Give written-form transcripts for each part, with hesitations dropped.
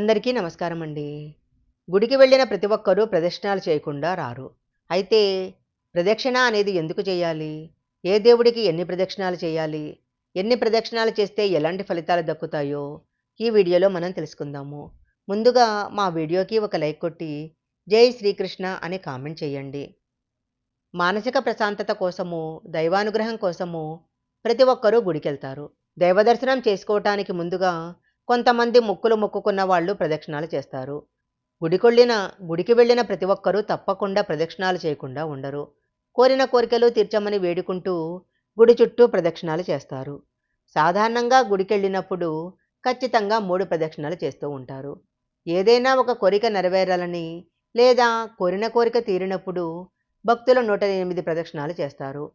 అందరికీ నమస్కారం అండి. గుడికి వెళ్ళిన ప్రతి ఒక్కరూ ప్రదక్షిణాలు చేయకుండా రారు. అయితే ప్రదక్షిణ అనేది ఎందుకు చేయాలి? ఏ దేవుడికి ఎన్ని ప్రదక్షిణాలు చేయాలి? ఎన్ని ప్రదక్షిణాలు చేస్తే ఎలాంటి ఫలితాలు దక్కుతాయో ఈ వీడియోలో మనం తెలుసుకుందాము. ముందుగా మా వీడియోకి ఒక లైక్ కొట్టి జై శ్రీకృష్ణ అని కామెంట్ చేయండి. మానసిక ప్రశాంతత కోసము, దైవానుగ్రహం కోసము ప్రతి ఒక్కరూ గుడికెళ్తారు. దైవదర్శనం చేసుకోవటానికి ముందుగా కొంతమంది మొక్కులు మొక్కుకున్న వాళ్ళు ప్రదక్షిణాలు చేస్తారు. గుడికొళ్ళిన గుడికి వెళ్ళిన ప్రతి ఒక్కరూ తప్పకుండా ప్రదక్షిణాలు చేయకుండా ఉండరు. కోరిన కోరికలు తీర్చమని వేడుకుంటూ గుడి చుట్టూ ప్రదక్షిణాలు చేస్తారు. సాధారణంగా గుడికెళ్ళినప్పుడు ఖచ్చితంగా 3 ప్రదక్షిణాలు చేస్తూ ఉంటారు. ఏదైనా ఒక కోరిక నెరవేరాలని లేదా కోరిన కోరిక తీరినప్పుడు భక్తులు 108 ప్రదక్షిణాలు చేస్తారు.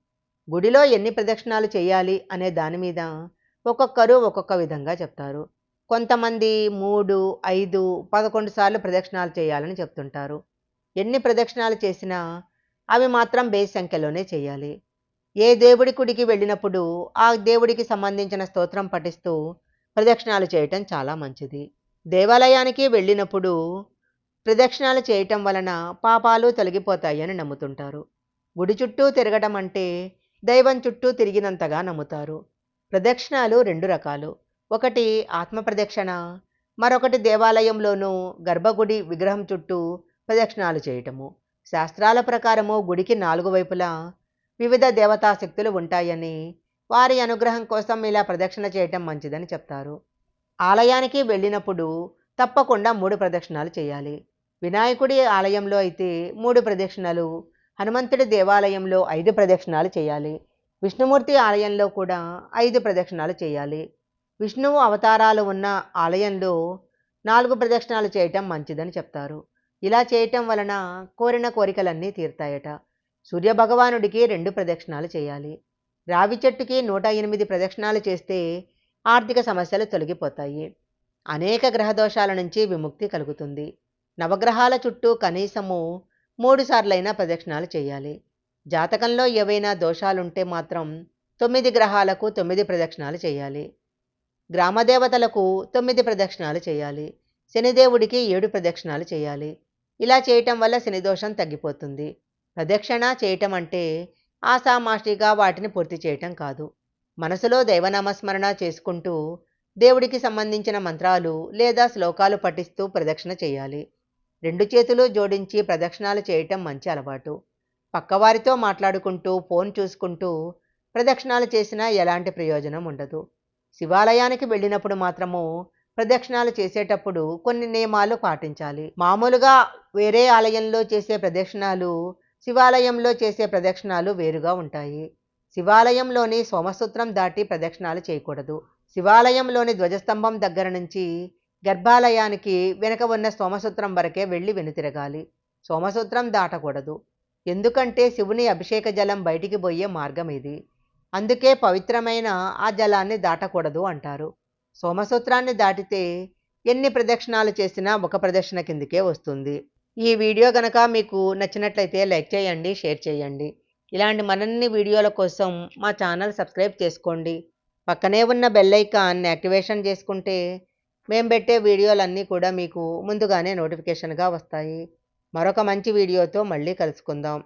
గుడిలో ఎన్ని ప్రదక్షిణాలు చేయాలి అనే దాని మీద ఒక్కొక్కరు ఒక్కొక్క విధంగా చెప్తారు. కొంతమంది 3, 5, 11 సార్లు ప్రదక్షిణాలు చేయాలని చెప్తుంటారు. ఎన్ని ప్రదక్షిణాలు చేసినా అవి మాత్రం బేసి సంఖ్యలోనే చేయాలి. ఏ దేవుడి గుడికి వెళ్ళినప్పుడు ఆ దేవుడికి సంబంధించిన స్తోత్రం పఠిస్తూ ప్రదక్షిణాలు చేయటం చాలా మంచిది. దేవాలయానికి వెళ్ళినప్పుడు ప్రదక్షిణాలు చేయటం వలన పాపాలు తొలగిపోతాయని నమ్ముతుంటారు. గుడి చుట్టూ తిరగటం అంటే దైవం చుట్టూ తిరిగినంతగా నమ్ముతారు. ప్రదక్షిణాలు 2 రకాలు. ఒకటి ఆత్మ ప్రదక్షిణ, మరొకటి దేవాలయంలోనూ గర్భగుడి విగ్రహం చుట్టూ ప్రదక్షిణాలు చేయటము. శాస్త్రాల ప్రకారము గుడికి 4 వైపులా వివిధ దేవతా శక్తులు ఉంటాయని, వారి అనుగ్రహం కోసం ఇలా ప్రదక్షిణ చేయటం మంచిదని చెప్తారు. ఆలయానికి వెళ్ళినప్పుడు తప్పకుండా 3 ప్రదక్షిణాలు చేయాలి. వినాయకుడి ఆలయంలో అయితే 3 ప్రదక్షిణలు, హనుమంతుడి దేవాలయంలో 5 ప్రదక్షిణాలు చేయాలి. విష్ణుమూర్తి ఆలయంలో కూడా 5 ప్రదక్షిణాలు చేయాలి. విష్ణువు అవతారాలు ఉన్న ఆలయంలో 4 ప్రదక్షిణాలు చేయటం మంచిదని చెప్తారు. ఇలా చేయటం వలన కోరిన కోరికలన్నీ తీరుతాయట. సూర్యభగవానుడికి 2 ప్రదక్షిణాలు చేయాలి. రావి చెట్టుకి 108 ప్రదక్షిణాలు చేస్తే ఆర్థిక సమస్యలు తొలగిపోతాయి. అనేక గ్రహదోషాల నుంచి విముక్తి కలుగుతుంది. నవగ్రహాల చుట్టూ కనీసము 3 సార్లైనా ప్రదక్షిణాలు చేయాలి. జాతకంలో ఏవైనా దోషాలుంటే మాత్రం 9 గ్రహాలకు 9 ప్రదక్షిణాలు చేయాలి. గ్రామదేవతలకు 9 ప్రదక్షిణాలు చేయాలి. శనిదేవుడికి 7 ప్రదక్షిణాలు చేయాలి. ఇలా చేయటం వల్ల శనిదోషం తగ్గిపోతుంది. ప్రదక్షిణ చేయటం అంటే ఆషామాషీగా వాటిని పూర్తి చేయటం కాదు. మనసులో దైవనామస్మరణ చేసుకుంటూ దేవుడికి సంబంధించిన మంత్రాలు లేదా శ్లోకాలు పఠిస్తూ ప్రదక్షిణ చేయాలి. 2 చేతులు జోడించి ప్రదక్షిణాలు చేయటం మంచి అలవాటు. పక్కవారితో మాట్లాడుకుంటూ ఫోన్ చూసుకుంటూ ప్రదక్షిణాలు చేసినా ఎలాంటి ప్రయోజనం ఉండదు. శివాలయానికి వెళ్ళినప్పుడు మాత్రము ప్రదక్షిణాలు చేసేటప్పుడు కొన్ని నియమాలు పాటించాలి. మామూలుగా వేరే ఆలయంలో చేసే ప్రదక్షిణాలు, శివాలయంలో చేసే ప్రదక్షిణాలు వేరుగా ఉంటాయి. శివాలయంలోని సోమసూత్రం దాటి ప్రదక్షిణాలు చేయకూడదు. శివాలయంలోని ధ్వజస్తంభం దగ్గర నుంచి గర్భాలయానికి వెనక ఉన్న సోమసూత్రం వరకే వెళ్ళి వెనుతిరగాలి. సోమసూత్రం దాటకూడదు. ఎందుకంటే శివుని అభిషేక జలం బయటికి పోయే మార్గం ఇది. అందుకే పవిత్రమైన ఆ జలాన్ని దాటకూడదు అంటారు. సోమసూత్రాన్ని దాటితే ఎన్ని ప్రదక్షిణాలు చేసినా ఒక ప్రదక్షిణ కిందకే వస్తుంది. ఈ వీడియో గనక మీకు నచ్చినట్లయితే లైక్ చేయండి, షేర్ చేయండి. ఇలాంటి మరిన్ని వీడియోల కోసం మా ఛానల్ సబ్స్క్రైబ్ చేసుకోండి. పక్కనే ఉన్న బెల్ ఐకాన్ యాక్టివేషన్ చేసుకుంటే మేము పెట్టే వీడియోలన్నీ కూడా మీకు ముందుగానే నోటిఫికేషన్గా వస్తాయి. మరొక మంచి వీడియోతో మళ్ళీ కలుసుకుందాం.